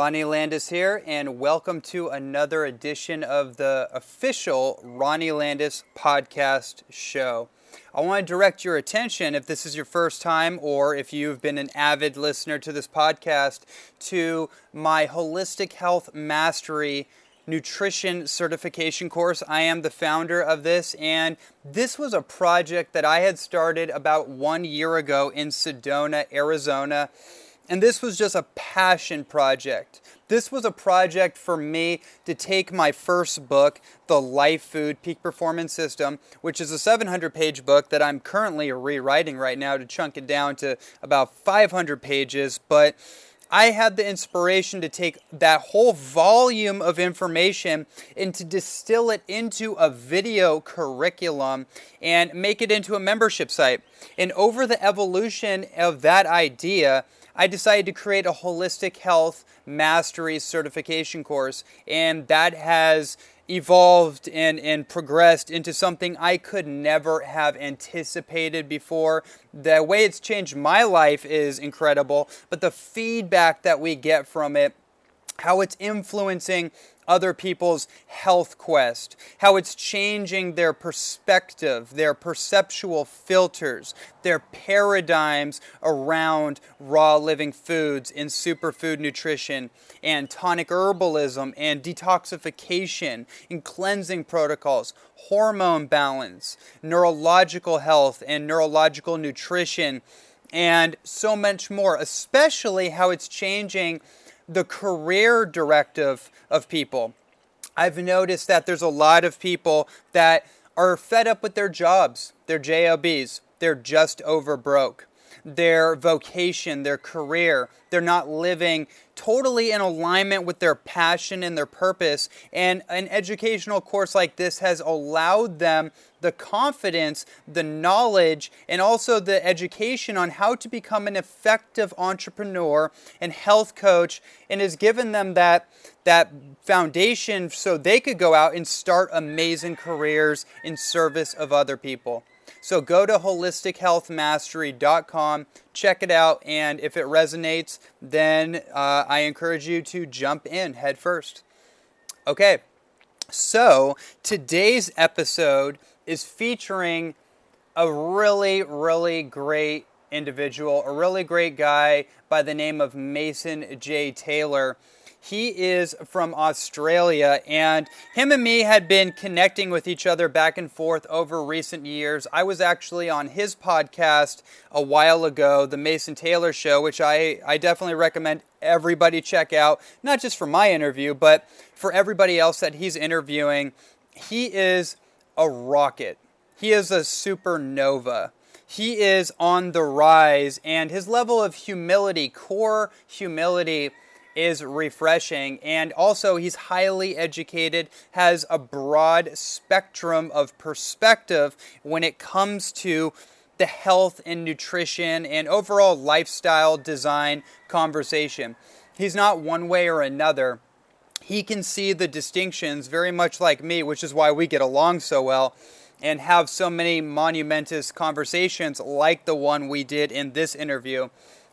Ronnie Landis here, and welcome to another edition of the official Ronnie Landis podcast show. I want to direct your attention, if this is your first time or if you've been an avid listener to this podcast, to my Holistic Health Mastery Nutrition Certification course. I am the founder of this, and this was a project that I had started about 1 year ago in Sedona, Arizona. And this was just a passion project. This was a project for me to take my first book, The Life Food Peak Performance System, which is a 700-page book that I'm currently rewriting right now to chunk it down to about 500 pages. But I had the inspiration to take that whole volume of information and to distill it into a video curriculum and make it into a membership site. And over the evolution of that idea, I decided to create a Holistic Health Mastery Certification course, and that has evolved and progressed into something I could never have anticipated before. The way it's changed my life is incredible, but the feedback that we get from it, how it's influencing other people's health quest, how it's changing their perspective, their perceptual filters, their paradigms around raw living foods and superfood nutrition and tonic herbalism and detoxification and cleansing protocols, hormone balance, neurological health and neurological nutrition, and so much more, especially how it's changing the career directive of people. I've noticed that there's a lot of people that are fed up with their jobs, their jobs. They're just over broke. Their vocation, their career, they're not living totally in alignment with their passion and their purpose. And an educational course like this has allowed them the confidence, the knowledge, and also the education on how to become an effective entrepreneur and health coach, and has given them that foundation so they could go out and start amazing careers in service of other people. So go to holistichealthmastery.com, check it out, and if it resonates, then I encourage you to jump in head first. Okay, so today's episode is featuring a really, really great individual, a really great guy by the name of Mason J. Taylor. He is from Australia, and him and me had been connecting with each other back and forth over recent years. I was actually on his podcast a while ago, The Mason Taylor Show, which I definitely recommend everybody check out, not just for my interview, but for everybody else that he's interviewing. He is a rocket. He is a supernova. He is on the rise, and his level of humility, core humility, is refreshing. And also, he's highly educated, has a broad spectrum of perspective when it comes to the health and nutrition and overall lifestyle design conversation. He's not one way or another. He can see the distinctions very much like me, which is why we get along so well and have so many monumentous conversations like the one we did in this interview.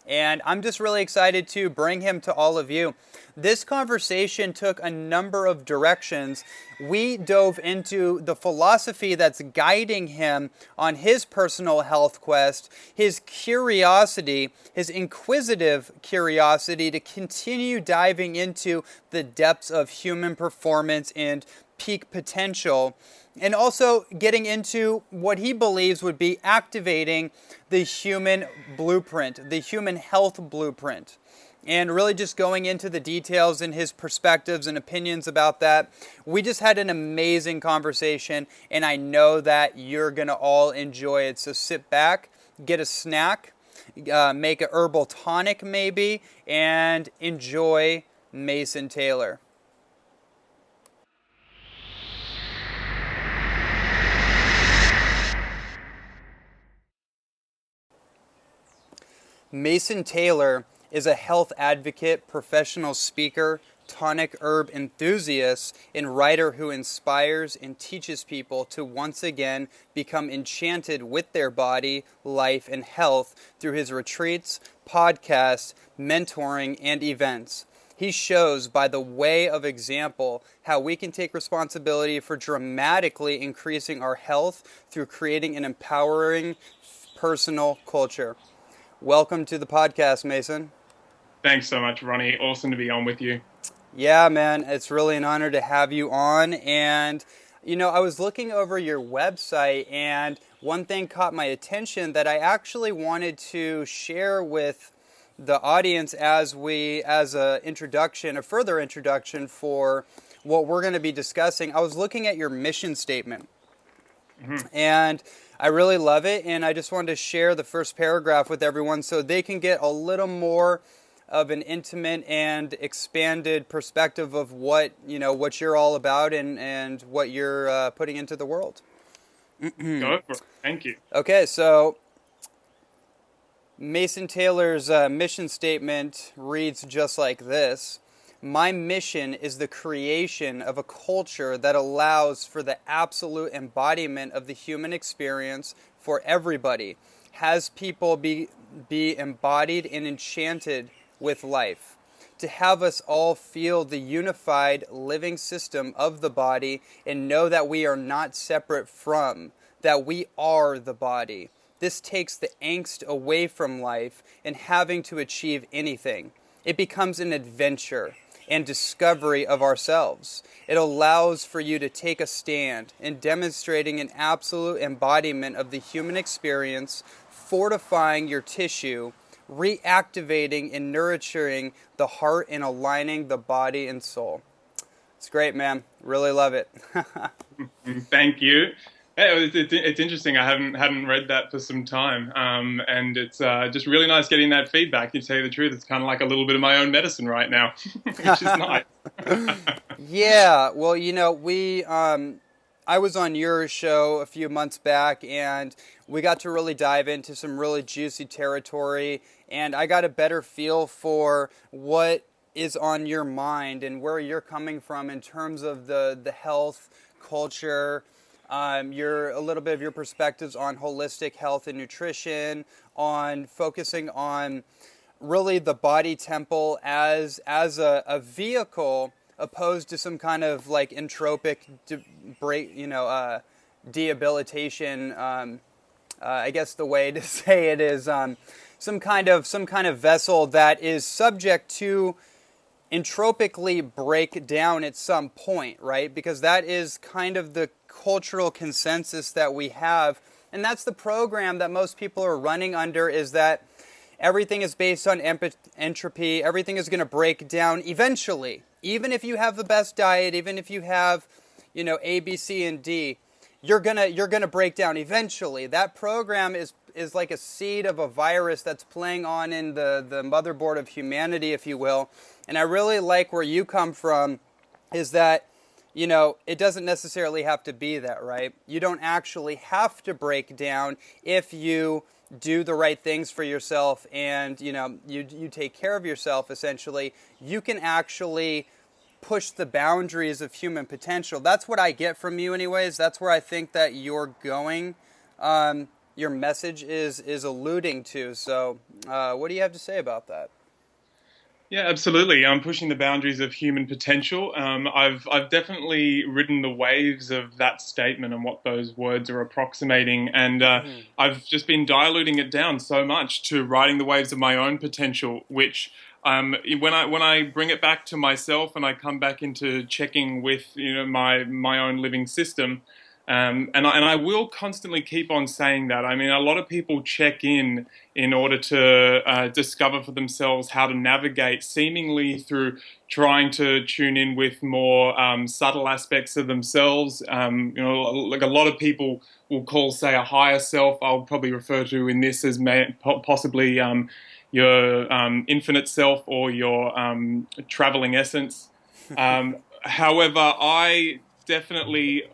And I'm just really excited to bring him to all of you. This conversation took a number of directions. We dove into the philosophy that's guiding him on his personal health quest, his curiosity, his inquisitive curiosity to continue diving into the depths of human performance and peak potential, and also getting into what he believes would be activating the human blueprint, the human health blueprint, and really just going into the details and his perspectives and opinions about that. We just had an amazing conversation, and I know that you're going to all enjoy it. So sit back, get a snack, make a herbal tonic maybe, and enjoy Mason Taylor. Mason Taylor is a health advocate, professional speaker, tonic herb enthusiast, and writer who inspires and teaches people to once again become enchanted with their body, life, and health through his retreats, podcasts, mentoring, and events. He shows by the way of example how we can take responsibility for dramatically increasing our health through creating an empowering personal culture. Welcome to the podcast, Mason. Thanks so much, Ronnie. Awesome to be on with you. Yeah, man, it's really an honor to have you on. And, I was looking over your website, and one thing caught my attention that I actually wanted to share with the audience as a further introduction for what we're going to be discussing. I was looking at your mission statement, and I really love it, and I just wanted to share the first paragraph with everyone so they can get a little more of an intimate and expanded perspective of what you're all about and what you're putting into the world. Go for it. Thank you. Okay, so Mason Taylor's mission statement reads just like this. My mission is the creation of a culture that allows for the absolute embodiment of the human experience for everybody, has people be embodied and enchanted with life, to have us all feel the unified living system of the body and know that we are not separate from, that we are the body. This takes the angst away from life and having to achieve anything. It becomes an adventure and discovery of ourselves. It allows for you to take a stand in demonstrating an absolute embodiment of the human experience, fortifying your tissue, reactivating and nurturing the heart, and aligning the body and soul. It's great, man. Really love it. Thank you. It's interesting. I hadn't read that for some time, and it's just really nice getting that feedback. To tell you the truth, it's kind of like a little bit of my own medicine right now, which is nice. Yeah, well, I was on your show a few months back, and we got to really dive into some really juicy territory, and I got a better feel for what is on your mind and where you're coming from in terms of the health culture. A little bit of your perspectives on holistic health and nutrition, on focusing on really the body temple as a vehicle opposed to some kind of like entropic debilitation. I guess the way to say it is some kind of vessel that is subject to entropically break down at some point, right? Because that is kind of the cultural consensus that we have, and that's the program that most people are running under, is that everything is based on entropy. Everything is going to break down eventually. Even if you have the best diet, even if you have, A, B, C, and D, you're gonna break down eventually. That program is like a seed of a virus that's playing on in the motherboard of humanity, if you will. And I really like where you come from, is that, it doesn't necessarily have to be that, right? You don't actually have to break down if you do the right things for yourself and, you take care of yourself, essentially. You can actually push the boundaries of human potential. That's what I get from you anyways. That's where I think that you're going. Your message is alluding to. So what do you have to say about that? Yeah, absolutely. I'm pushing the boundaries of human potential. I've definitely ridden the waves of that statement and what those words are approximating, and I've just been diluting it down so much to riding the waves of my own potential, which when I bring it back to myself and I come back into checking with my own living system. And I will constantly keep on saying that. I mean, a lot of people check in order to discover for themselves how to navigate, seemingly through trying to tune in with more subtle aspects of themselves. Like a lot of people will call, say, a higher self. I'll probably refer to in this as possibly your infinite self or your traveling essence. However, I definitely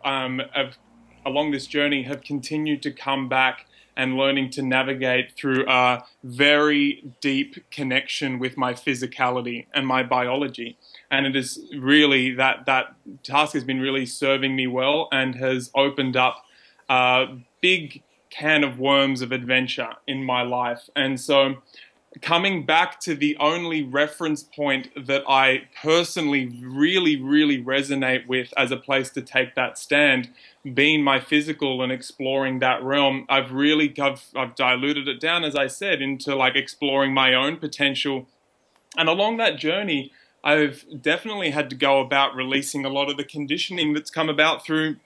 along this journey have continued to come back and learning to navigate through a very deep connection with my physicality and my biology. And it is really, that task has been really serving me well and has opened up a big can of worms of adventure in my life. And so coming back to the only reference point that I personally really, really resonate with as a place to take that stand, being my physical and exploring that realm, I've diluted it down, as I said, into like exploring my own potential. And along that journey, I've definitely had to go about releasing a lot of the conditioning that's come about through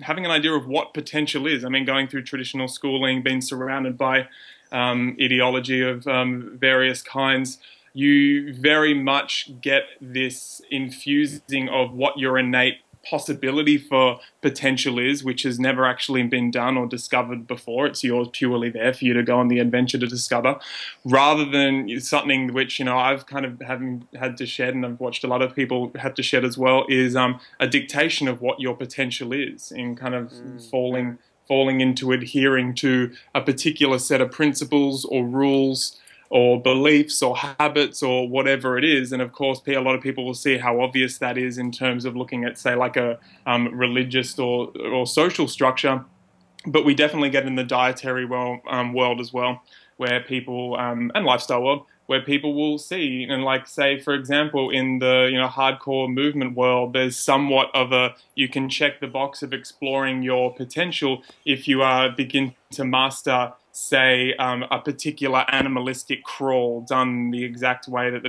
having an idea of what potential is. I mean, going through traditional schooling, being surrounded by ideology of various kinds, you very much get this infusing of what your innate possibility for potential is, which has never actually been done or discovered before. It's yours purely there for you to go on the adventure to discover, rather than something which, I've kind of had to shed, and I've watched a lot of people have to shed as well, is a dictation of what your potential is, in kind of falling into adhering to a particular set of principles or rules or beliefs or habits or whatever it is. And of course, a lot of people will see how obvious that is in terms of looking at, say, like a religious or social structure. But we definitely get in the dietary world as well, where people, and lifestyle world, where people will see, and like, say, for example, in the hardcore movement world, there's somewhat of you can check the box of exploring your potential if you begin to master, say, a particular animalistic crawl done the exact way that the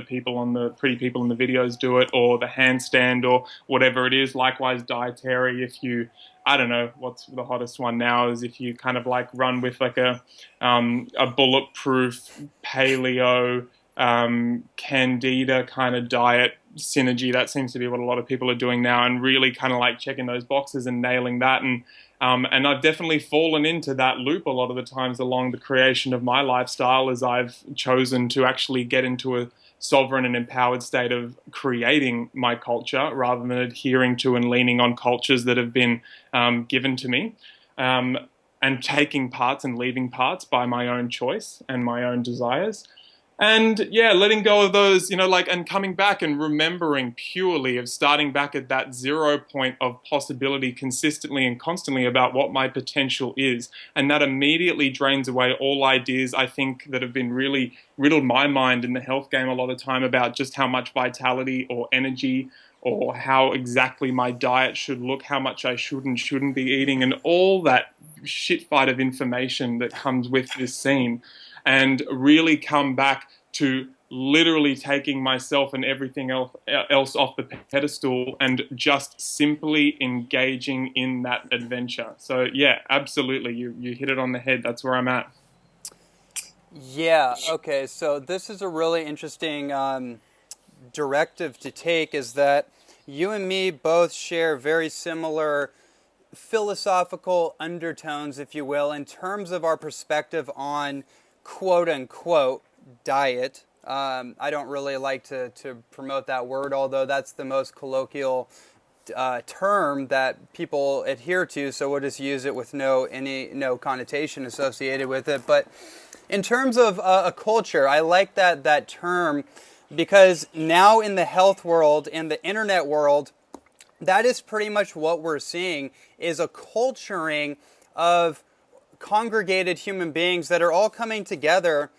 pretty people in the videos do it, or the handstand, or whatever it is. Likewise, dietary, if you, I don't know, what's the hottest one now is if you kind of like run with like a bulletproof paleo, candida kind of diet synergy. That seems to be what a lot of people are doing now, and really kind of like checking those boxes and nailing that. And I've definitely fallen into that loop a lot of the times along the creation of my lifestyle, as I've chosen to actually get into a sovereign and empowered state of creating my culture, rather than adhering to and leaning on cultures that have been given to me, and taking parts and leaving parts by my own choice and my own desires. And yeah, letting go of those, and coming back and remembering purely of starting back at that 0 point of possibility consistently and constantly about what my potential is. And that immediately drains away all ideas, I think, that have been really riddled my mind in the health game a lot of time about just how much vitality or energy or how exactly my diet should look, how much I should and shouldn't be eating, and all that shit fight of information that comes with this scene. And really come back to literally taking myself and everything else off the pedestal and just simply engaging in that adventure. So yeah, absolutely, you hit it on the head. That's where I'm at. Yeah, okay, so this is a really interesting directive to take, is that you and me both share very similar philosophical undertones, if you will, in terms of our perspective on quote-unquote diet. I don't really like to promote that word, although that's the most colloquial term that people adhere to, so we'll just use it with no connotation associated with it. But in terms of a culture, I like that term, because now in the health world, in the internet world, that is pretty much what we're seeing, is a culturing of congregated human beings that are all coming together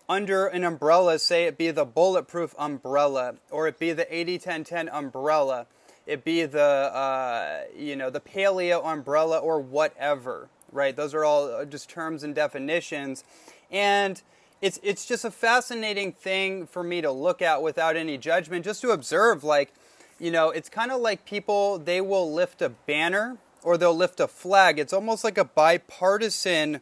under an umbrella. Say it be the bulletproof umbrella, or it be the 80-10-10 umbrella, it be the the paleo umbrella, or whatever, right? Those are all just terms and definitions, and it's just a fascinating thing for me to look at without any judgment, just to observe. Like, it's kind of like people, they will lift a banner or they'll lift a flag. It's almost like a bipartisan,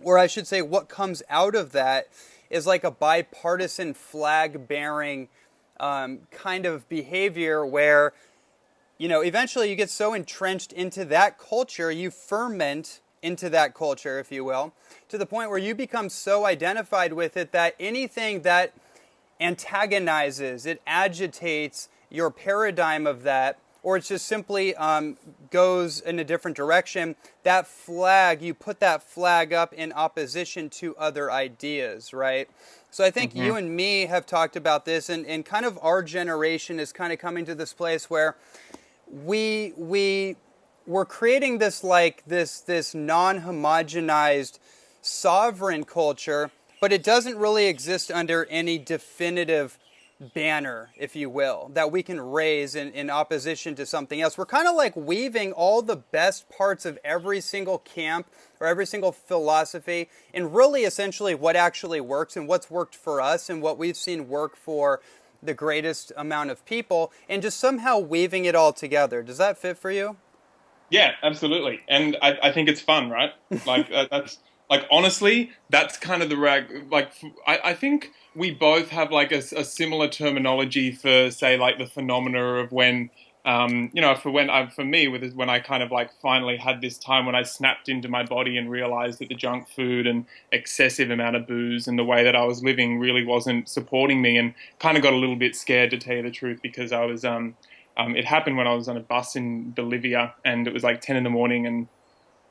or I should say what comes out of that is like a bipartisan flag-bearing kind of behavior where, eventually you get so entrenched into that culture, you ferment into that culture, if you will, to the point where you become so identified with it that anything that antagonizes, it agitates your paradigm of that, or it's just simply goes in a different direction, that flag, you put that flag up in opposition to other ideas, right? So I think you and me have talked about this, and kind of our generation is kind of coming to this place where we're creating this non-homogenized sovereign culture, but it doesn't really exist under any definitive banner, if you will, that we can raise in opposition to something else. We're kind of like weaving all the best parts of every single camp or every single philosophy and really essentially what actually works and what's worked for us and what we've seen work for the greatest amount of people, and just somehow weaving it all together. Does that fit for you? Yeah, absolutely. And I think it's fun, right? Like that's like, honestly, that's kind of the I think we both have like a similar terminology for, say, like the phenomena of when, for me, when I kind of like finally had this time when I snapped into my body and realized that the junk food and excessive amount of booze and the way that I was living really wasn't supporting me, and kind of got a little bit scared, to tell you the truth, because I was, it happened when I was on a bus in Bolivia, and it was like 10 in the morning, and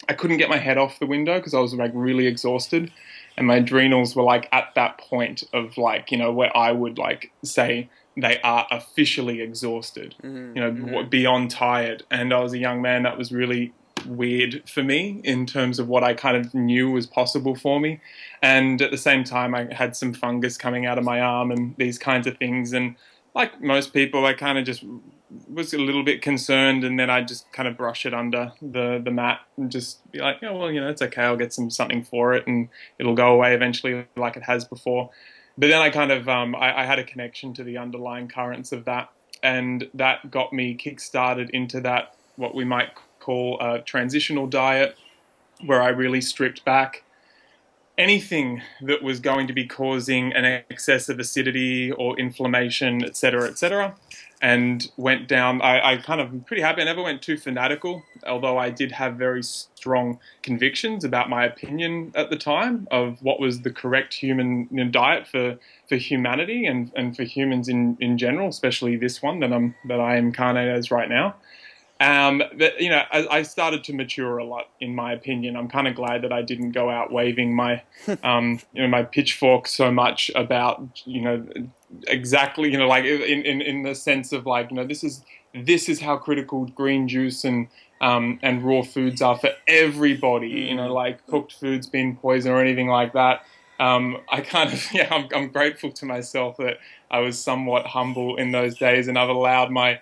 I couldn't get my head off the window because I was like really exhausted, and my adrenals were like at that point of like, where I would like say they are officially exhausted, beyond tired. And I was a young man. That was really weird for me in terms of what I kind of knew was possible for me. And at the same time, I had some fungus coming out of my arm and these kinds of things. And like most people, I kind of just was a little bit concerned, and then I just kind of brush it under the mat and just be like, well, it's okay. I'll get something for it, and it'll go away eventually, like it has before. But then I kind of I had a connection to the underlying currents of that, and that got me kick-started into that, what we might call a transitional diet, where I really stripped back anything that was going to be causing an excess of acidity or inflammation, et cetera, and went down. I kind of pretty happy. I never went too fanatical, although I did have very strong convictions about my opinion at the time of what was the correct human diet for humanity and for humans in general, especially this one that I incarnate as right now. I started to mature a lot, in my opinion. I'm kind of glad that I didn't go out waving my, my pitchfork so much about, exactly, like in the sense of like, this is how critical green juice and raw foods are for everybody. Like cooked foods being poison or anything like that. I kind of, I'm grateful to myself that I was somewhat humble in those days, and I've allowed my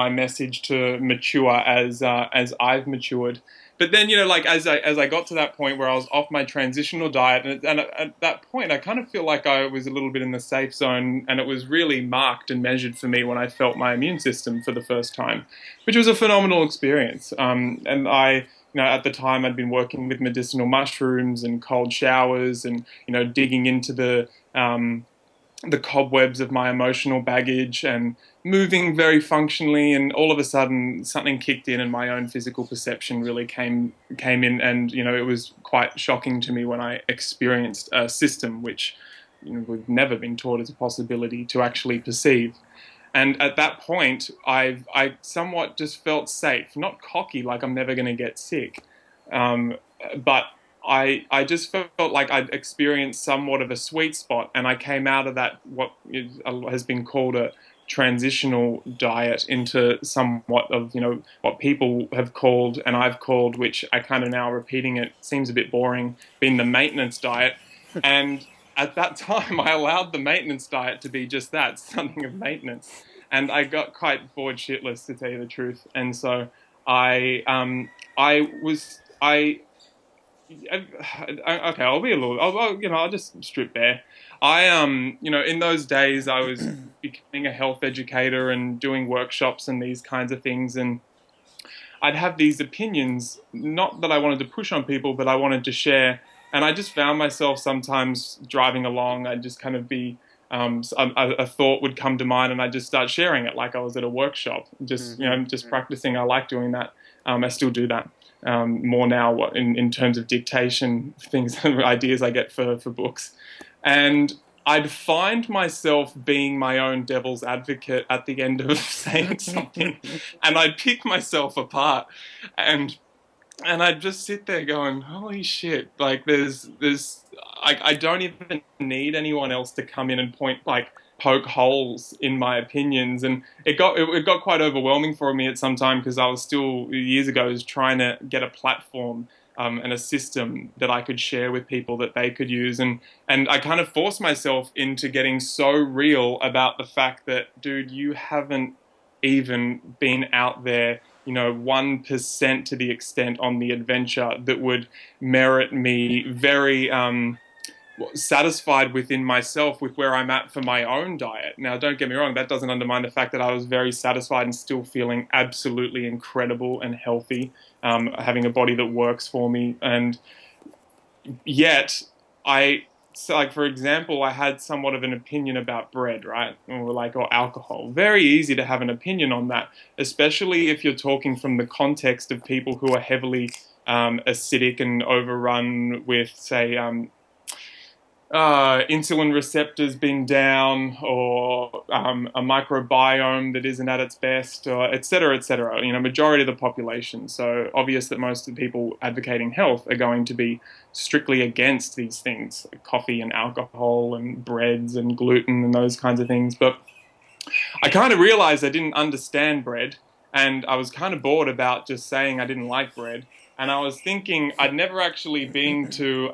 message to mature as I've matured. But then, as I got to that point where I was off my transitional diet, and at that point, I kind of feel like I was a little bit in the safe zone, and it was really marked and measured for me when I felt my immune system for the first time, which was a phenomenal experience. And I, at the time, I'd been working with medicinal mushrooms and cold showers, and digging into the cobwebs of my emotional baggage and moving very functionally, and all of a sudden something kicked in and my own physical perception really came in, and it was quite shocking to me when I experienced a system which we've never been taught as a possibility to actually perceive. And at that point I somewhat just felt safe, not cocky like I'm never going to get sick, but I just felt like I'd experienced somewhat of a sweet spot, and I came out of that, what has been called a transitional diet, into somewhat of, what people have called, and I've called, which I kind of now repeating it seems a bit boring, being the maintenance diet. And at that time, I allowed the maintenance diet to be just that, something of maintenance. And I got quite bored shitless, to tell you the truth. And so okay, I'll be a little, I'll just strip bare. In those days I was becoming a health educator and doing workshops and these kinds of things. And I'd have these opinions, not that I wanted to push on people, but I wanted to share. And I just found myself sometimes driving along, I'd just kind of be, a thought would come to mind, and I'd just start sharing it like I was at a workshop, just practicing. I like doing that. I still do that. More now in terms of dictation, things, ideas I get for books. And I'd find myself being my own devil's advocate at the end of saying something, and I'd pick myself apart, and I'd just sit there going, holy shit, like I don't even need anyone else to come in and poke holes in my opinions. And it got quite overwhelming for me at some time, because I was still, years ago, was trying to get a platform and a system that I could share with people that they could use. And I kind of forced myself into getting so real about the fact that, dude, you haven't even been out there, 1% to the extent on the adventure that would merit me very satisfied within myself with where I'm at for my own diet. Now, don't get me wrong, that doesn't undermine the fact that I was very satisfied and still feeling absolutely incredible and healthy, having a body that works for me. And yet, for example, I had somewhat of an opinion about bread, right? Or alcohol. Very easy to have an opinion on that, especially if you're talking from the context of people who are heavily acidic and overrun with, say, insulin receptors being down, or a microbiome that isn't at its best, or et cetera, et cetera. Majority of the population. So obvious that most of the people advocating health are going to be strictly against these things, like coffee and alcohol and breads and gluten and those kinds of things. But I kind of realized I didn't understand bread, and I was kind of bored about just saying I didn't like bread. And I was thinking I'd never actually been to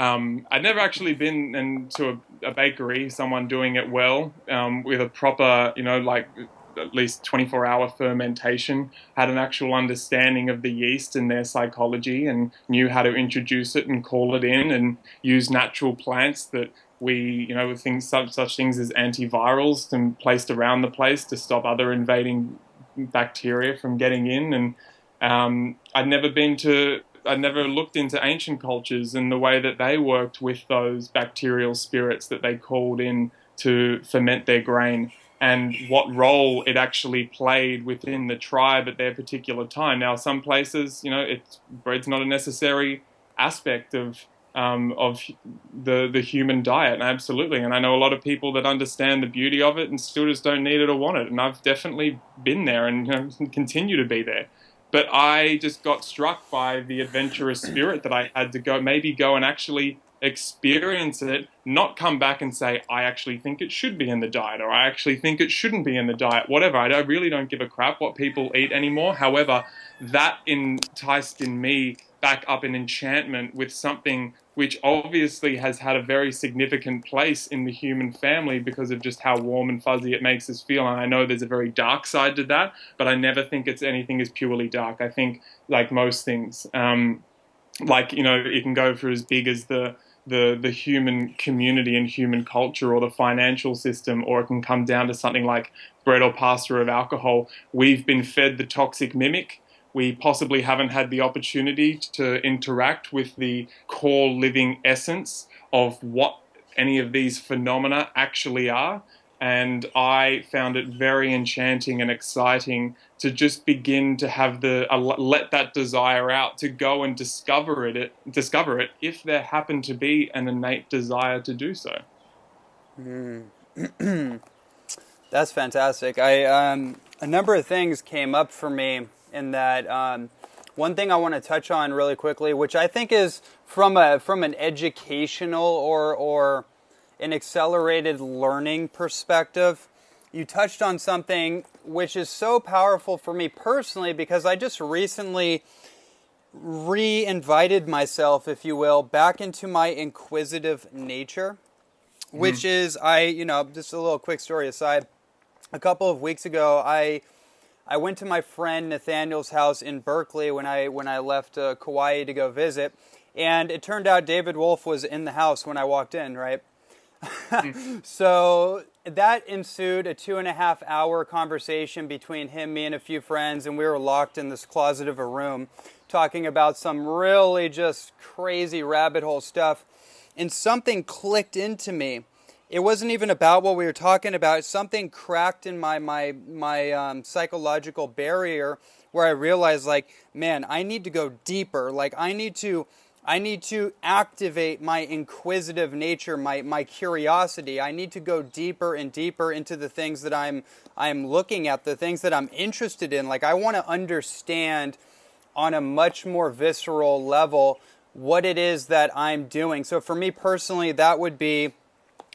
I'd never actually been into a bakery, someone doing it well, with a proper, at least 24-hour fermentation, had an actual understanding of the yeast and their psychology, and knew how to introduce it and call it in, and use natural plants that we, such things as antivirals and placed around the place to stop other invading bacteria from getting in. And I'd never looked into ancient cultures and the way that they worked with those bacterial spirits that they called in to ferment their grain, and what role it actually played within the tribe at their particular time. Now, some places, bread's not a necessary aspect of the human diet, absolutely. And I know a lot of people that understand the beauty of it and still just don't need it or want it. And I've definitely been there and continue to be there. But I just got struck by the adventurous spirit that I had to go and actually experience it, not come back and say, I actually think it should be in the diet, or I actually think it shouldn't be in the diet, whatever. I really don't give a crap what people eat anymore. However, that enticed in me back up an enchantment with something which obviously has had a very significant place in the human family because of just how warm and fuzzy it makes us feel. And I know there's a very dark side to that, but I never think it's anything as purely dark. I think, like most things, it can go for as big as the human community and human culture, or the financial system, or it can come down to something like bread or pasta of alcohol. We've been fed the toxic mimic. We possibly haven't had the opportunity to interact with the core living essence of what any of these phenomena actually are. And I found it very enchanting and exciting to just begin to have let that desire out, to go and discover it if there happened to be an innate desire to do so. That's fantastic. A number of things came up for me in that. One thing I want to touch on really quickly, which I think is from an educational or an accelerated learning perspective. You touched on something which is so powerful for me personally, because I just recently re-invited myself, if you will, back into my inquisitive nature, which is, just a little quick story aside. A couple of weeks ago, I went to my friend Nathaniel's house in Berkeley when I left Kauai to go visit, and it turned out David Wolf was in the house when I walked in, right? So that ensued a 2.5 hour conversation between him, me, and a few friends, and we were locked in this closet of a room talking about some really just crazy rabbit hole stuff, and something clicked into me. It wasn't even about what we were talking about. Something cracked in my psychological barrier, where I realized, like, man, I need to go deeper. Like, I need to activate my inquisitive nature, my curiosity. I need to go deeper and deeper into the things that I'm looking at, the things that I'm interested in. Like, I want to understand on a much more visceral level what it is that I'm doing. So for me personally, that would be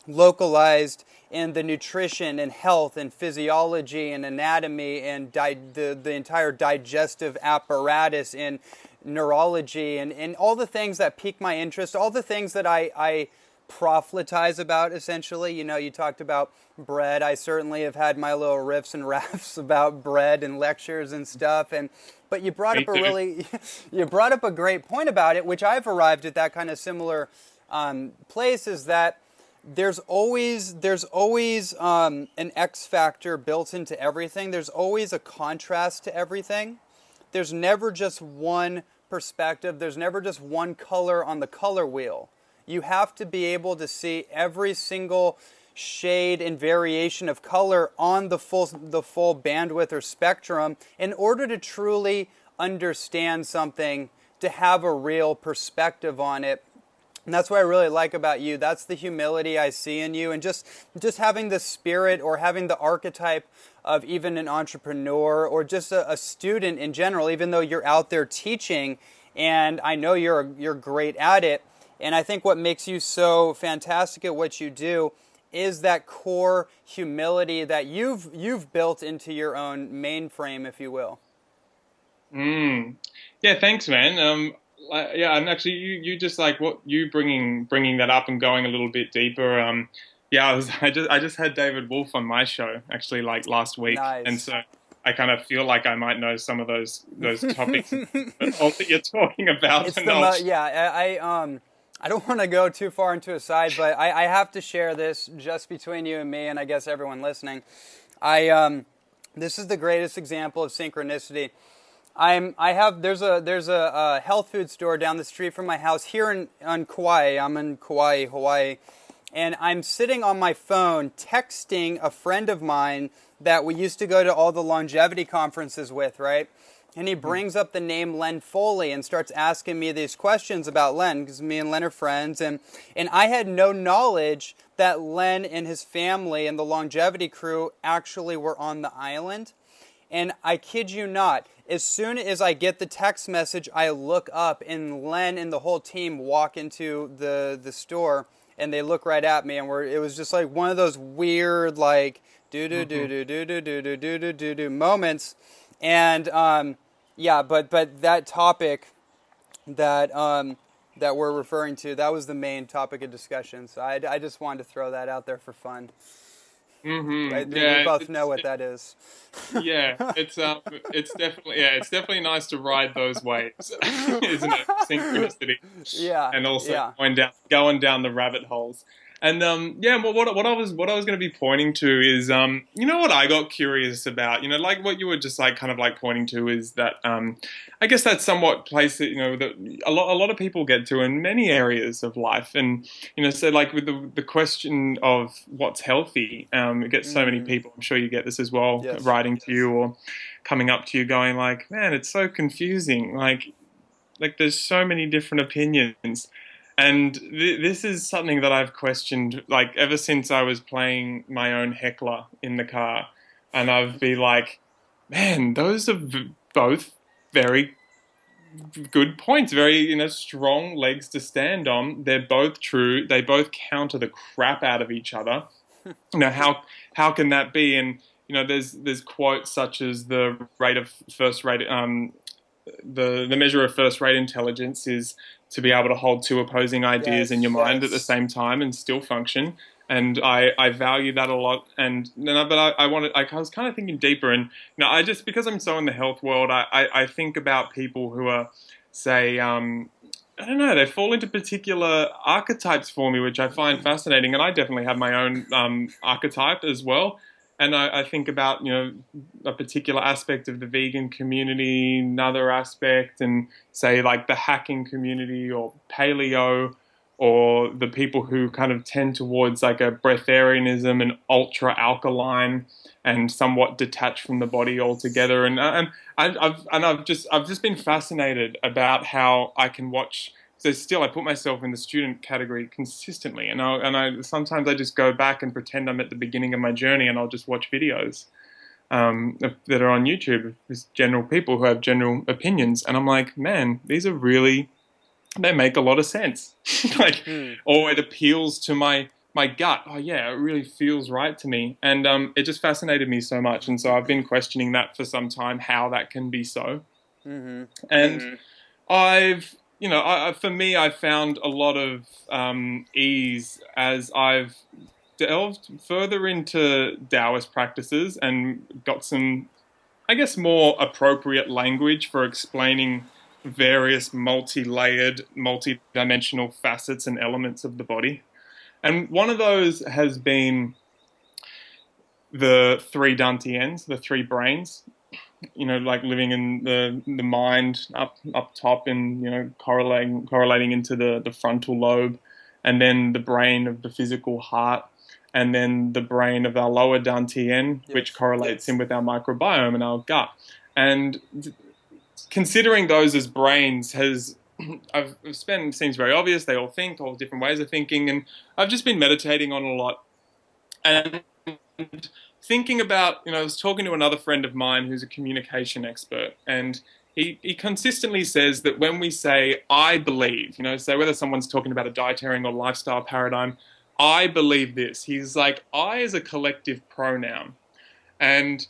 localized in the nutrition and health and physiology and anatomy and the entire digestive apparatus, in neurology and all the things that pique my interest, all the things that I proselytize about, essentially. You know, you talked about bread. I certainly have had my little riffs and raps about bread and lectures and stuff. But you brought up you brought up a great point about it, which I've arrived at that kind of similar place, is that there's always an X factor built into everything. There's always a contrast to everything. There's never just one perspective. There's never just one color on the color wheel. You have to be able to see every single shade and variation of color on the full bandwidth or spectrum in order to truly understand something, to have a real perspective on it. And that's what I really like about you. That's the humility I see in you, and just having the spirit, or having the archetype of even an entrepreneur, or just a student in general, even though you're out there teaching, and I know you're great at it. And I think what makes you so fantastic at what you do is that core humility that you've built into your own mainframe, if you will. Yeah, thanks, man. Yeah, and actually, you just like what you bringing that up and going a little bit deeper. Yeah, I just had David Wolf on my show actually, like last week, Nice. And so I kind of feel like I might know some of those topics that you're talking about. It's I don't want to go too far into a side, but I have to share this just between you and me, and I guess everyone listening. This is the greatest example of synchronicity. There's a health food store down the street from my house here on Kauai. I'm in Kauai, Hawaii, and I'm sitting on my phone texting a friend of mine that we used to go to all the longevity conferences with, right? And he brings up the name Len Foley and starts asking me these questions about Len, because me and Len are friends. And I had no knowledge that Len and his family and the longevity crew actually were on the island. And I kid you not, as soon as I get the text message, I look up, and Len and the whole team walk into the store, and they look right at me, and it was just like one of those weird, like, do moments. And yeah, but that topic that we're referring to, that was the main topic of discussion. So I just wanted to throw that out there for fun. Mm-hmm. We both know what that is. Yeah, it's definitely nice to ride those waves, isn't it? Synchronicity. Yeah. And also going down the rabbit holes. And well, what I was going to be pointing to is you know what I got curious about, like what you were just like kind of like pointing to is that I guess that's somewhat place that that a lot of people get to in many areas of life, and so like with the question of what's healthy, it gets so many people. I'm sure you get this as well, yes. Writing to you or coming up to you going like, man, it's so confusing, like there's so many different opinions. And this is something that I've questioned, like, ever since I was playing my own heckler in the car. And I've been like, man, those are both very good points, very, strong legs to stand on. They're both true. They both counter the crap out of each other. How can that be? And, there's quotes such as the measure of first rate intelligence is to be able to hold two opposing ideas in your mind at the same time and still function. And I value that a lot. But I was kind of thinking deeper, and because I'm so in the health world, I think about people who are, say, I don't know, they fall into particular archetypes for me, which I find fascinating. And I definitely have my own archetype as well. And I think about, a particular aspect of the vegan community, another aspect, and say like the hacking community or paleo, or the people who kind of tend towards like a breatharianism and ultra alkaline and somewhat detached from the body altogether. And I've just been fascinated about how I can watch. So still, I put myself in the student category consistently, and I sometimes I just go back and pretend I'm at the beginning of my journey, and I'll just watch videos that are on YouTube with general people who have general opinions, and I'm like, man, these are really, they make a lot of sense. Or it appeals to my gut. Oh yeah, it really feels right to me, and it just fascinated me so much, and so I've been questioning that for some time, how that can be so, and. For me, I found a lot of ease as I've delved further into Taoist practices and got some, I guess, more appropriate language for explaining various multi-layered, multi-dimensional facets and elements of the body. And one of those has been the three dantians, the three brains, like living in the mind up top and, correlating into the frontal lobe, and then the brain of the physical heart, and then the brain of our lower dantian, which correlates in with our microbiome and our gut. And considering those as brains seems very obvious. They all think, all different ways of thinking, and I've just been meditating on a lot. And thinking about, I was talking to another friend of mine who's a communication expert, and he consistently says that when we say, I believe, so whether someone's talking about a dietarian or lifestyle paradigm, I believe this. He's like, I is a collective pronoun. And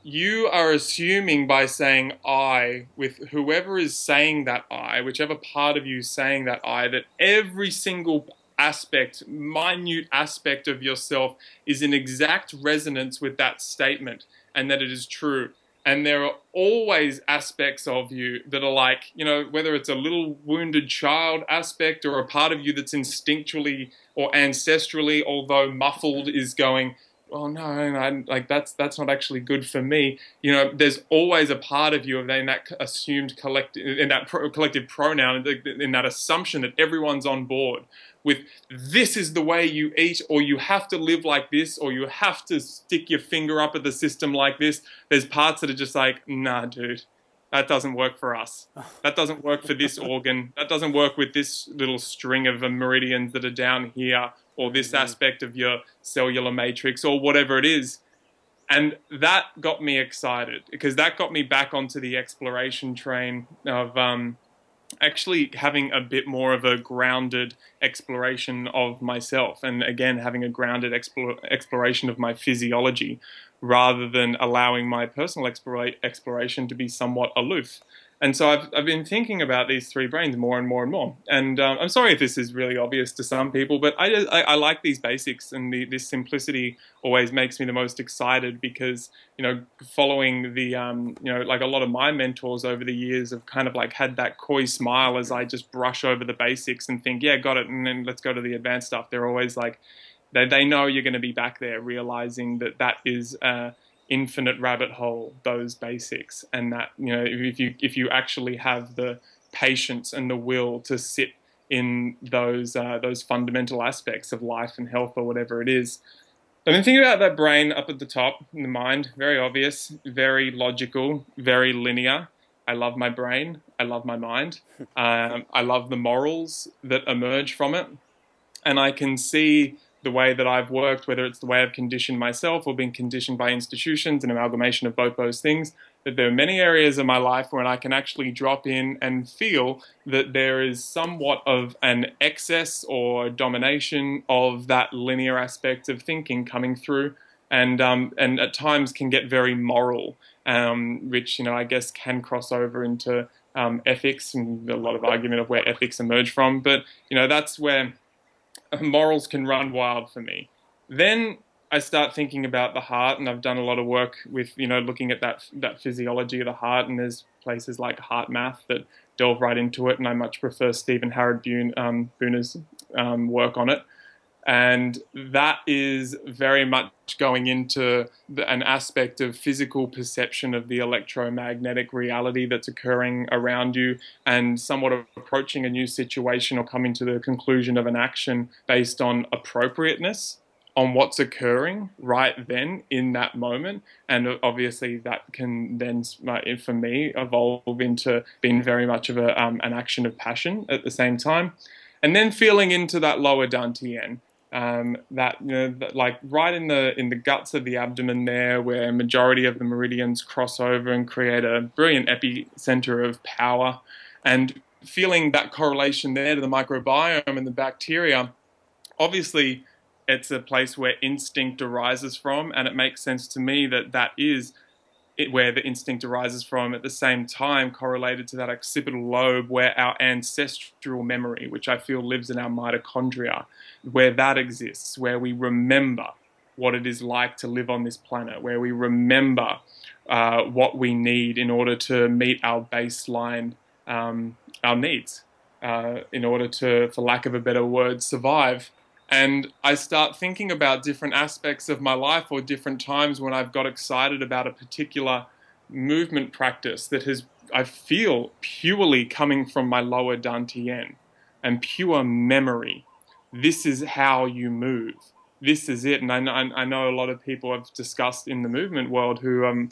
you are assuming by saying I with whoever is saying that I, whichever part of you is saying that I, that every single aspect, minute aspect of yourself is in exact resonance with that statement and that it is true. And there are always aspects of you that are like, whether it's a little wounded child aspect or a part of you that's instinctually or ancestrally, although muffled, is going, oh no, like that's not actually good for me. There's always a part of you in that assumed collective pronoun, in that assumption that everyone's on board with this is the way you eat, or you have to live like this, or you have to stick your finger up at the system like this. There's parts that are just like, nah, dude, that doesn't work for us. That doesn't work for this organ. That doesn't work with this little string of meridians that are down here, or this aspect of your cellular matrix, or whatever it is. And that got me excited, because that got me back onto the exploration train of actually having a bit more of a grounded exploration of myself, and again having a grounded exploration of my physiology, rather than allowing my personal exploration to be somewhat aloof. And so I've been thinking about these three brains more and more and more. And I'm sorry if this is really obvious to some people, but I like these basics, and this simplicity always makes me the most excited, because, following the, like a lot of my mentors over the years have kind of like had that coy smile as I just brush over the basics and think, yeah, got it, and then let's go to the advanced stuff. They're always like, they know you're going to be back there, realizing that is infinite rabbit hole, those basics, and that if you actually have the patience and the will to sit in those fundamental aspects of life and health, or whatever it is. I've been thinking about that brain up at the top in the mind. Very obvious, very logical, very linear. I love my brain. I love my mind. I love the morals that emerge from it, and I can see the way that I've worked, whether it's the way I've conditioned myself or been conditioned by institutions, an amalgamation of both those things, that there are many areas of my life where I can actually drop in and feel that there is somewhat of an excess or domination of that linear aspect of thinking coming through, and at times can get very moral, which I guess can cross over into ethics, and a lot of argument of where ethics emerge from. But that's where morals can run wild for me. Then I start thinking about the heart, and I've done a lot of work with, looking at that physiology of the heart, and there's places like Heart Math that delve right into it, and I much prefer Stephen Harrod Booner's work on it. And that is very much going into an aspect of physical perception of the electromagnetic reality that's occurring around you, and somewhat of approaching a new situation or coming to the conclusion of an action based on appropriateness on what's occurring right then in that moment. And obviously that can then, for me, evolve into being very much of an action of passion at the same time. And then feeling into that lower dantian. Like right in the guts of the abdomen there, where a majority of the meridians cross over and create a brilliant epicenter of power, and feeling that correlation there to the microbiome and the bacteria. Obviously, it's a place where instinct arises from, and it makes sense to me that is where the instinct arises from, at the same time correlated to that occipital lobe where our ancestral memory, which I feel lives in our mitochondria, where that exists, where we remember what it is like to live on this planet, where we remember what we need in order to meet our baseline, our needs, in order to, for lack of a better word, survive. And I start thinking about different aspects of my life or different times when I've got excited about a particular movement practice that has, I feel, purely coming from my lower dantian and pure memory. This is how you move. This is it. And I know a lot of people I've discussed in the movement world who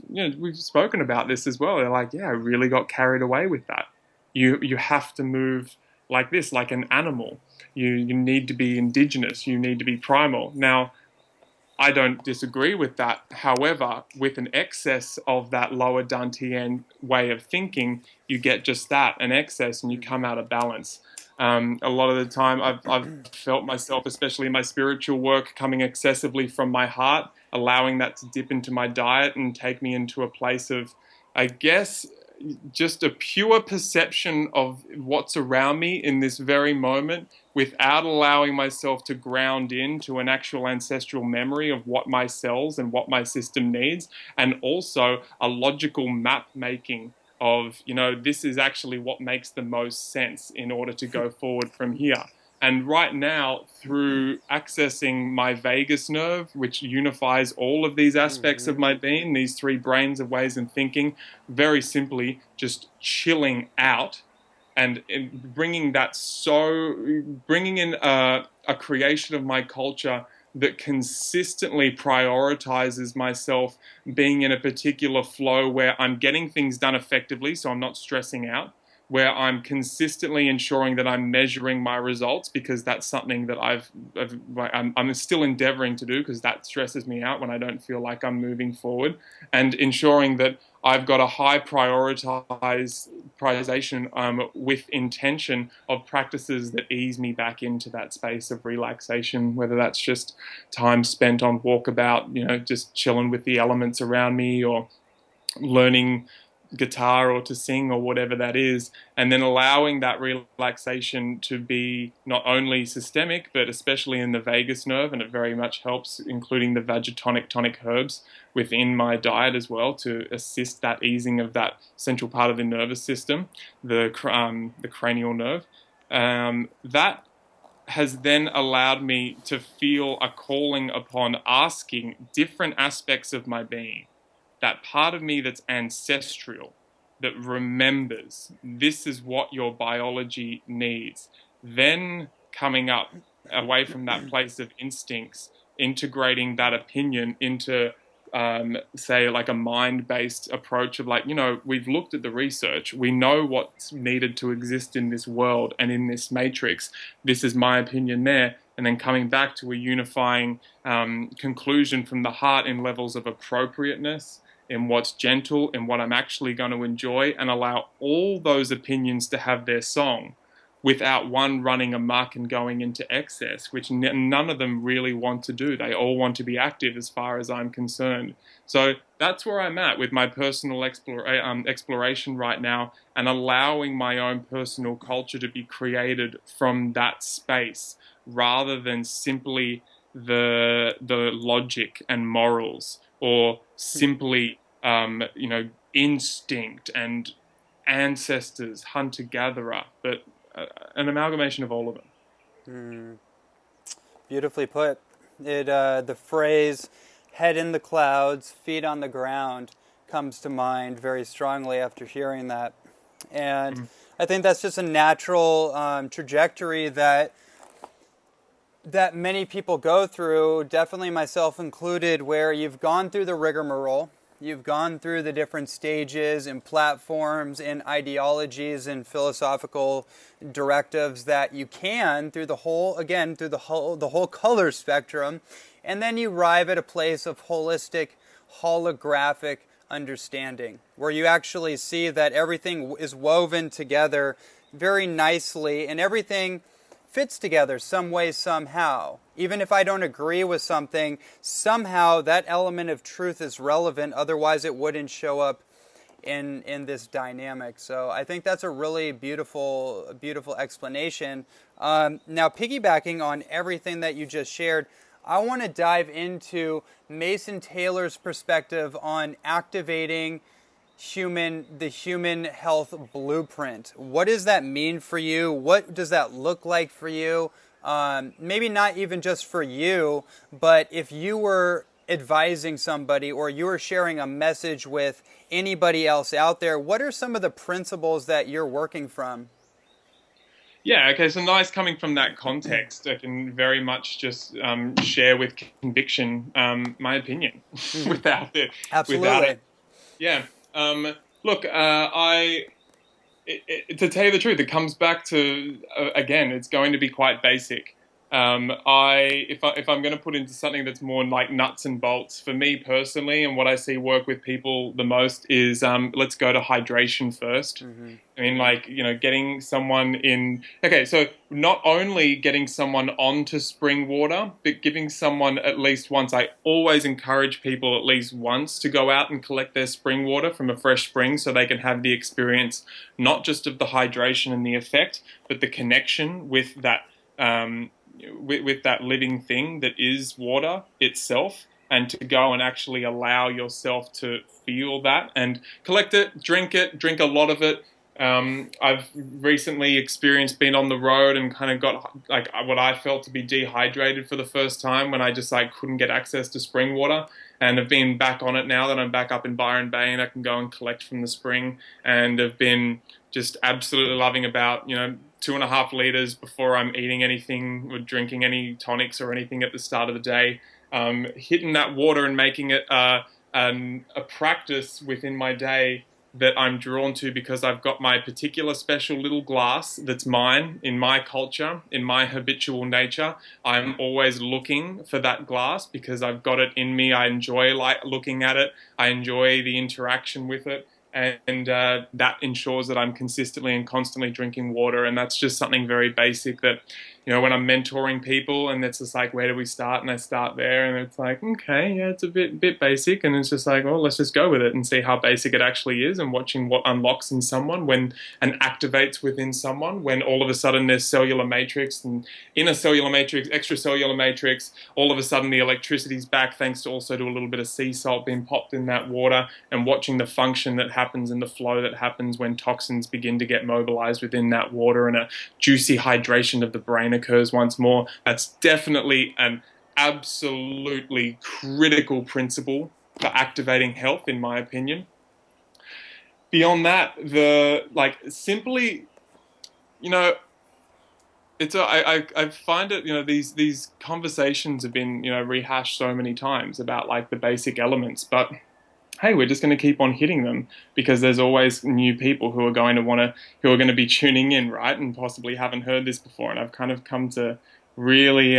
we've spoken about this as well. They're like, yeah, I really got carried away with that. You have to move like this, like an animal. You need to be indigenous. You need to be primal. Now, I don't disagree with that. However, with an excess of that lower dantian way of thinking, you get just that, an excess, and you come out of balance. A lot of the time, I've felt myself, especially in my spiritual work, coming excessively from my heart, allowing that to dip into my diet and take me into a place of, I guess, just a pure perception of what's around me in this very moment without allowing myself to ground into an actual ancestral memory of what my cells and what my system needs, and also a logical map making of, this is actually what makes the most sense in order to go forward from here. And right now, through accessing my vagus nerve, which unifies all of these aspects of my being, these three brains of ways of thinking, very simply just chilling out and bringing in a creation of my culture that consistently prioritizes myself being in a particular flow where I'm getting things done effectively, so I'm not stressing out, where I'm consistently ensuring that I'm measuring my results, because that's something that I'm still endeavoring to do, because that stresses me out when I don't feel like I'm moving forward, and ensuring that I've got a high prioritization with intention of practices that ease me back into that space of relaxation, whether that's just time spent on walkabout, just chilling with the elements around me, or learning guitar or to sing or whatever that is, and then allowing that relaxation to be not only systemic but especially in the vagus nerve. And it very much helps, including the tonic herbs within my diet as well, to assist that easing of that central part of the nervous system, the cranial nerve. That has then allowed me to feel a calling upon asking different aspects of my being, that part of me that's ancestral, that remembers this is what your biology needs. Then coming up away from that place of instincts, integrating that opinion into, say, like a mind-based approach of like, we've looked at the research. We know what's needed to exist in this world and in this matrix. This is my opinion there. And then coming back to a unifying conclusion from the heart in levels of appropriateness, in what's gentle, in what I'm actually going to enjoy, and allow all those opinions to have their song without one running amok and going into excess, which none of them really want to do. They all want to be active as far as I'm concerned. So that's where I'm at with my personal exploration right now, and allowing my own personal culture to be created from that space rather than simply the logic and morals, or simply, instinct and ancestors, hunter-gatherer, but an amalgamation of all of them. Beautifully put. The phrase "head in the clouds, feet on the ground" comes to mind very strongly after hearing that. And I think that's just a natural trajectory that many people go through, definitely myself included, where you've gone through the rigmarole, you've gone through the different stages and platforms and ideologies and philosophical directives that you can through the whole color spectrum, and then you arrive at a place of holistic, holographic understanding, where you actually see that everything is woven together very nicely, and everything fits together some way, somehow. Even if I don't agree with something, somehow that element of truth is relevant, otherwise it wouldn't show up in this dynamic. So I think that's a really beautiful explanation. Now, piggybacking on everything that you just shared, I want to dive into Mason Taylor's perspective on activating the human health blueprint. What does that mean for you? What does that look like for you? Maybe not even just for you, but if you were advising somebody or you were sharing a message with anybody else out there, what are some of the principles that you're working from? Yeah, okay, so nice coming from that context. I can very much just share with conviction my opinion without it. Absolutely. Without it. Yeah. Look, to tell you the truth, it comes back to, again, it's going to be quite basic. If I'm going to put into something that's more like nuts and bolts for me personally, and what I see work with people the most is let's go to hydration first. Mm-hmm. I mean, like, getting someone in. Okay, so not only getting someone onto spring water, but giving someone at least once. I always encourage people at least once to go out and collect their spring water from a fresh spring, so they can have the experience not just of the hydration and the effect, but the connection with that. With that living thing that is water itself, and to go and actually allow yourself to feel that and collect it, drink a lot of it. I've recently experienced being on the road and kind of got like what I felt to be dehydrated for the first time when I just couldn't get access to spring water, and have been back on it now that I'm back up in Byron Bay and I can go and collect from the spring, and have been just absolutely loving about 2.5 liters before I'm eating anything or drinking any tonics or anything at the start of the day. Hitting that water and making it a practice within my day that I'm drawn to, because I've got my particular special little glass that's mine, in my culture, in my habitual nature. I'm always looking for that glass because I've got it in me. I enjoy looking at it. I enjoy the interaction with it. And that ensures that I'm consistently and constantly drinking water. And that's just something very basic that, when I'm mentoring people and it's just like, where do we start? And I start there, and it's like, okay, yeah, it's a bit basic. And it's just like, well, let's just go with it and see how basic it actually is, and watching what unlocks in someone and activates within someone when all of a sudden there's cellular matrix and inner cellular matrix, extracellular matrix, all of a sudden the electricity's back thanks to also to a little bit of sea salt being popped in that water, and watching the function that happens and the flow that happens when toxins begin to get mobilized within that water, and a juicy hydration of the brain occurs once more. That's definitely an absolutely critical principle for activating health, in my opinion. Beyond that, I find it, these conversations have been, rehashed so many times about the basic elements, but hey, we're just going to keep on hitting them because there's always new people who are going to be tuning in, right? And possibly haven't heard this before. And I've kind of come to really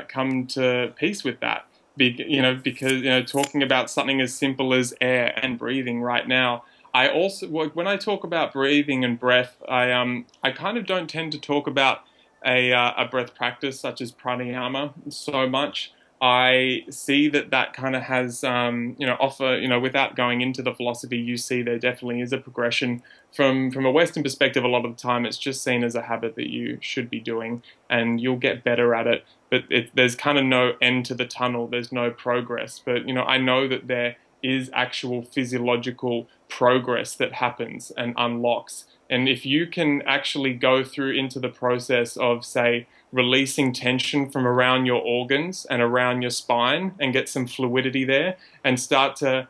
come to peace with that, because talking about something as simple as air and breathing right now. I also, when I talk about breathing and breath, I kind of don't tend to talk about a breath practice such as pranayama so much. I see that kind of has, without going into the philosophy, you see there definitely is a progression. From a Western perspective, a lot of the time it's just seen as a habit that you should be doing, and you'll get better at it. But there's kind of no end to the tunnel. There's no progress. But, I know that there is actual physiological progress that happens and unlocks. And if you can actually go through into the process of, say, releasing tension from around your organs and around your spine and get some fluidity there, and start to,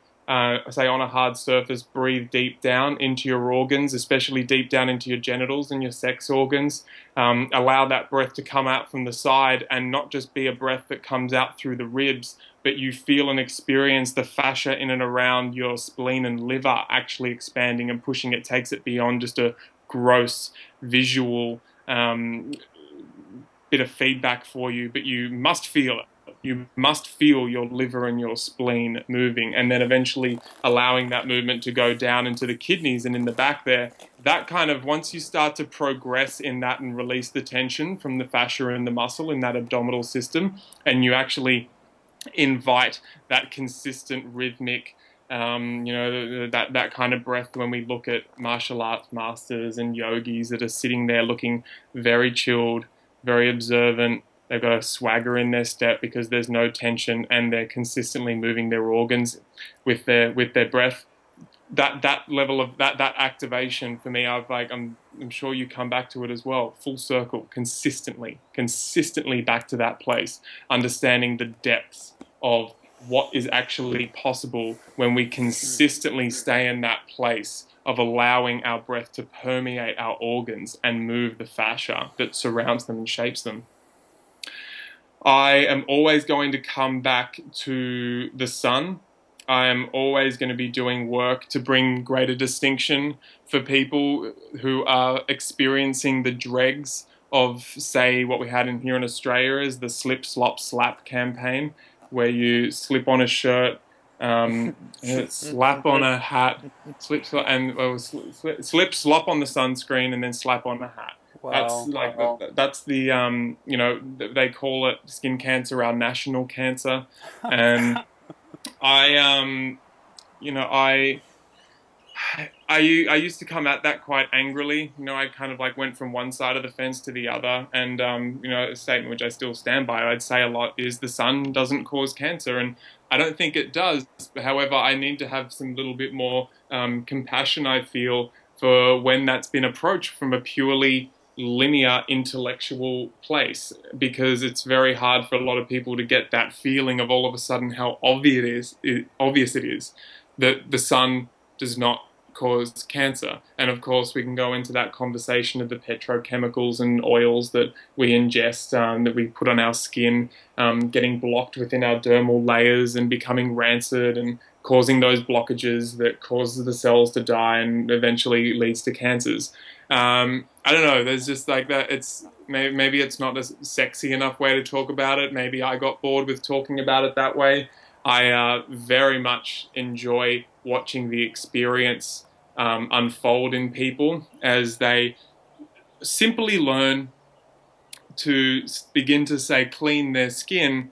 say on a hard surface, breathe deep down into your organs, especially deep down into your genitals and your sex organs. Allow that breath to come out from the side, and not just be a breath that comes out through the ribs, but you feel and experience the fascia in and around your spleen and liver actually expanding and pushing it, takes it beyond just a gross visual bit of feedback for you, but you must feel it. you must feel your liver and your spleen moving, and then eventually allowing that movement to go down into the kidneys and in the back there. That kind of, once you start to progress in that and release the tension from the fascia and the muscle in that abdominal system, and you actually invite that consistent rhythmic, that kind of breath. When we look at martial arts masters and yogis that are sitting there looking very chilled, very observant, they've got a swagger in their step because there's no tension, and they're consistently moving their organs with their breath. That level of that activation for me, I'm sure you come back to it as well, full circle, consistently back to that place, understanding the depths of what is actually possible when we consistently stay in that place of allowing our breath to permeate our organs and move the fascia that surrounds them and shapes them. I am always going to come back to the sun. I am always going to be doing work to bring greater distinction for people who are experiencing the dregs of, say, what we had in here in Australia is the slip, slop, slap campaign, where you slip on a shirt, slap on a hat, slip, slop on the sunscreen, and then slap on a hat. Wow. That's the they call it skin cancer our national cancer, and I used to come at that quite angrily. I kind of went from one side of the fence to the other, and a statement which I still stand by, I'd say a lot, is the sun doesn't cause cancer, and I don't think it does. However, I need to have some little bit more compassion, I feel, for when that's been approached from a purely linear intellectual place, because it's very hard for a lot of people to get that feeling of all of a sudden how obvious it is that the sun does not cause cancer. And of course we can go into that conversation of the petrochemicals and oils that we ingest, that we put on our skin, getting blocked within our dermal layers and becoming rancid and causing those blockages that causes the cells to die and eventually leads to cancers. I don't know, there's just that, it's maybe it's not a sexy enough way to talk about it. Maybe I got bored with talking about it that way. I very much enjoy watching the experience unfold in people as they simply learn to begin to, say, clean their skin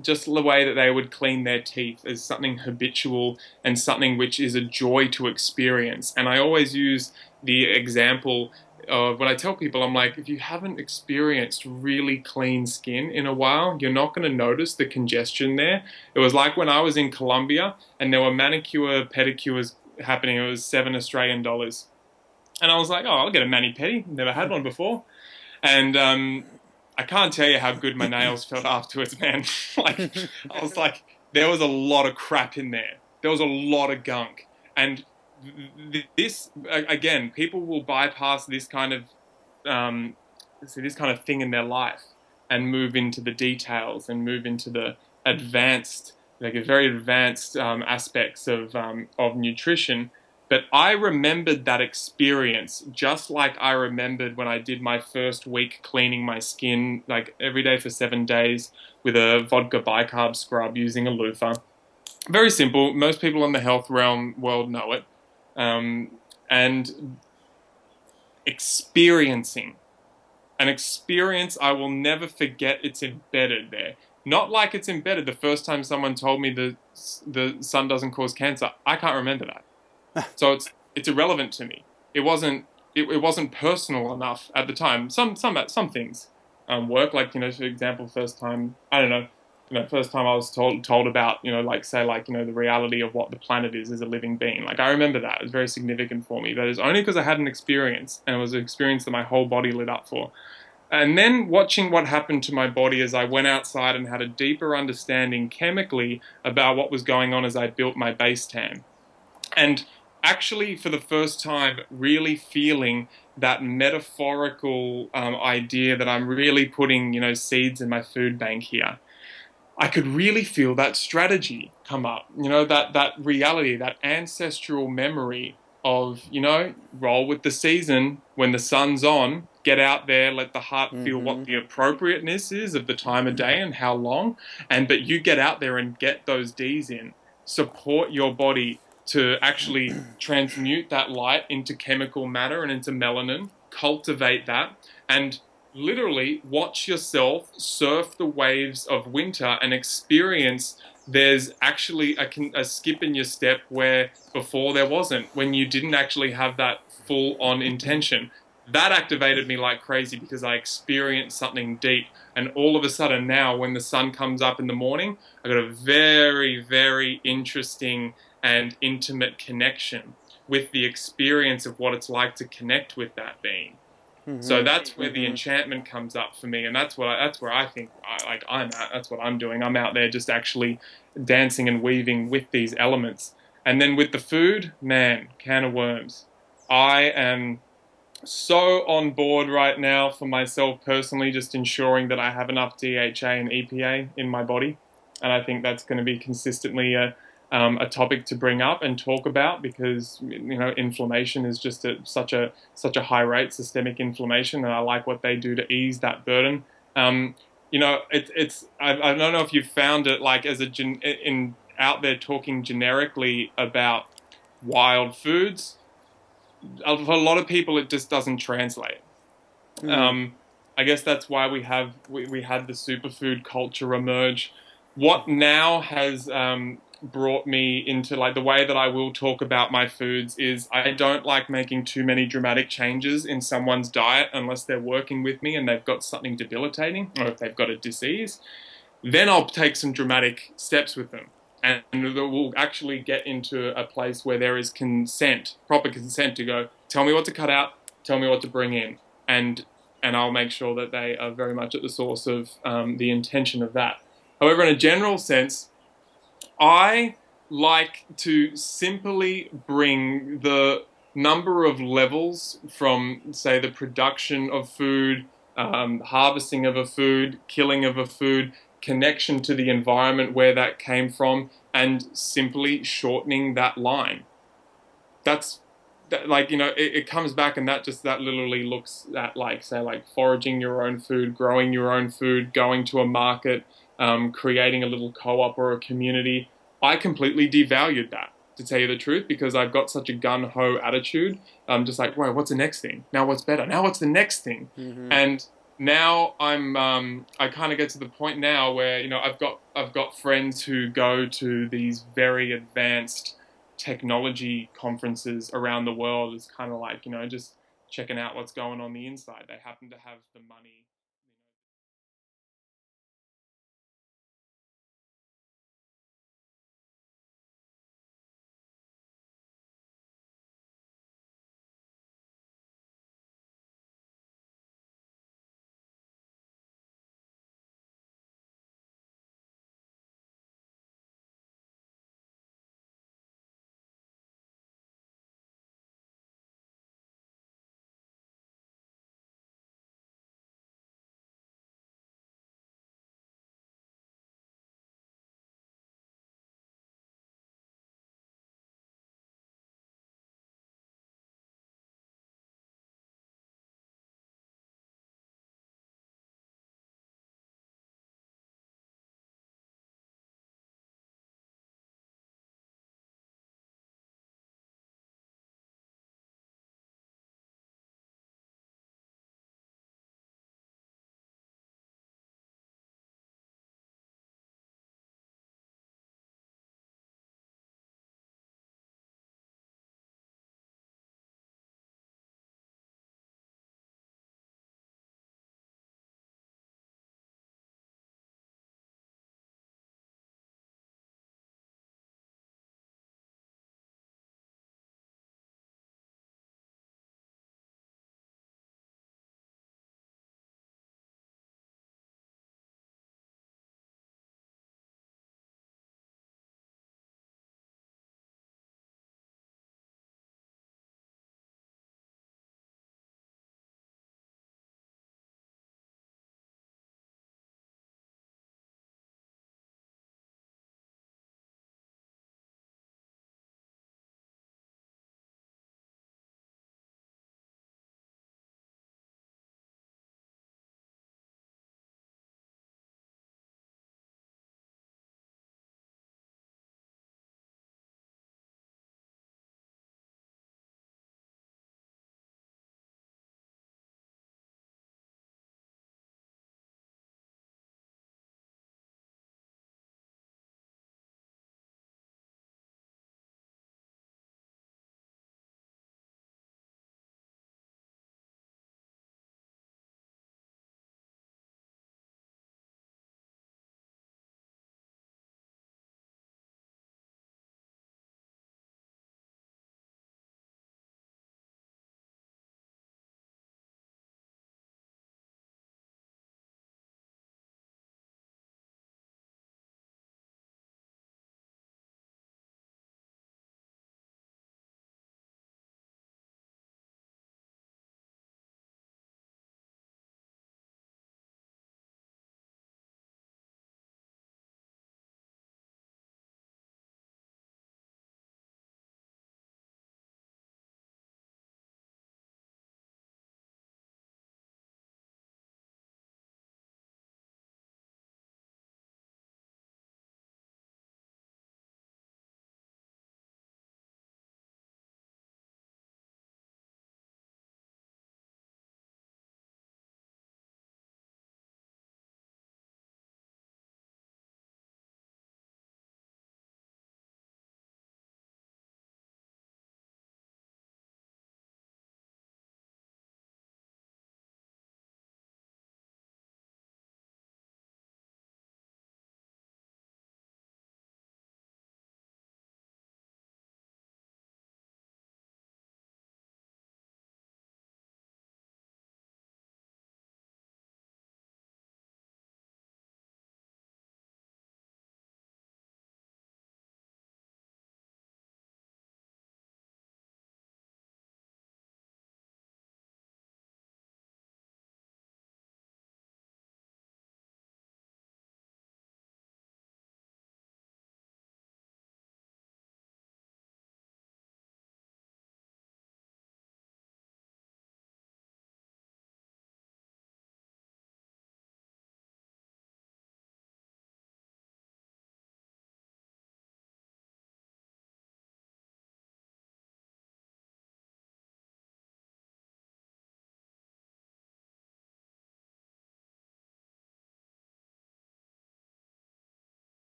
just the way that they would clean their teeth, as something habitual and something which is a joy to experience. And I always use the example of, when I tell people, I'm like, if you haven't experienced really clean skin in a while, you're not going to notice the congestion there. It was like when I was in Colombia and there were manicure pedicures happening. It was $7 Australian. And I was like, oh, I'll get a mani-pedi. Never had one before. And I can't tell you how good my nails felt afterwards, man. I was like, there was a lot of crap in there. There was a lot of gunk. And this, again, people will bypass this kind of thing in their life and move into the details and move into the advanced, very advanced aspects of nutrition. But I remembered that experience just like I remembered when I did my first week cleaning my skin, every day for 7 days with a vodka bicarb scrub using a loofah. Very simple. Most people in the health world know it. And experiencing an experience I will never forget. It's embedded there. Not like it's embedded the first time someone told me the sun doesn't cause cancer. I can't remember that. So it's irrelevant to me. It wasn't personal enough at the time. Some things work. For example, first time I was told about the reality of what the planet is as a living being. I remember that. It was very significant for me. But it's only because I had an experience, and it was an experience that my whole body lit up for. And then watching what happened to my body as I went outside and had a deeper understanding chemically about what was going on as I built my base tan. And actually, for the first time, really feeling that metaphorical idea that I'm really putting, seeds in my food bank here. I could really feel that strategy come up, that reality, that ancestral memory of, roll with the season. When the sun's on, get out there, let the heart feel what the appropriateness is of the time of day and how long. But you get out there and get those Ds in. Support your body to actually transmute that light into chemical matter and into melanin, cultivate that, and literally watch yourself surf the waves of winter and experience there's actually a skip in your step where before there wasn't, when you didn't actually have that full-on intention. That activated me like crazy because I experienced something deep. And all of a sudden now, when the sun comes up in the morning, I got a very, very interesting and intimate connection with the experience of what it's like to connect with that being. So that's where the enchantment comes up for me, and that's where I think I'm at. That's what I'm doing. I'm out there just actually dancing and weaving with these elements. And then with the food, man, can of worms. I am so on board right now for myself personally, just ensuring that I have enough DHA and EPA in my body, and I think that's going to be consistently a topic to bring up and talk about, because inflammation is just such a high rate, systemic inflammation, and I like what they do to ease that burden. I don't know if you've found it, like as out there talking generically about wild foods. For a lot of people, it just doesn't translate. I guess that's why we had the superfood culture emerge. What now has brought me into like the way that I will talk about my foods is I don't like making too many dramatic changes in someone's diet unless they're working with me and they've got something debilitating, or if they've got a disease. Then I'll take some dramatic steps with them, and we'll actually get into a place where there is consent, proper consent to go, tell me what to cut out, tell me what to bring in, and I'll make sure that they are very much at the source of the intention of that. However, in a general sense, I like to simply bring the number of levels from, say, the production of food, harvesting of a food, killing of a food, connection to the environment where that came from, and simply shortening that line. It comes back, and that literally looks at like foraging your own food, growing your own food, going to a market, creating a little co-op or a community. I completely devalued that, to tell you the truth, because I've got such a gun-ho attitude. I'm just like, whoa, what's the next thing? Now what's better? Now what's the next thing? And now I kind of get to the point now where, I've got friends who go to these very advanced technology conferences around the world. It's kind of like, just checking out what's going on the inside. They happen to have the money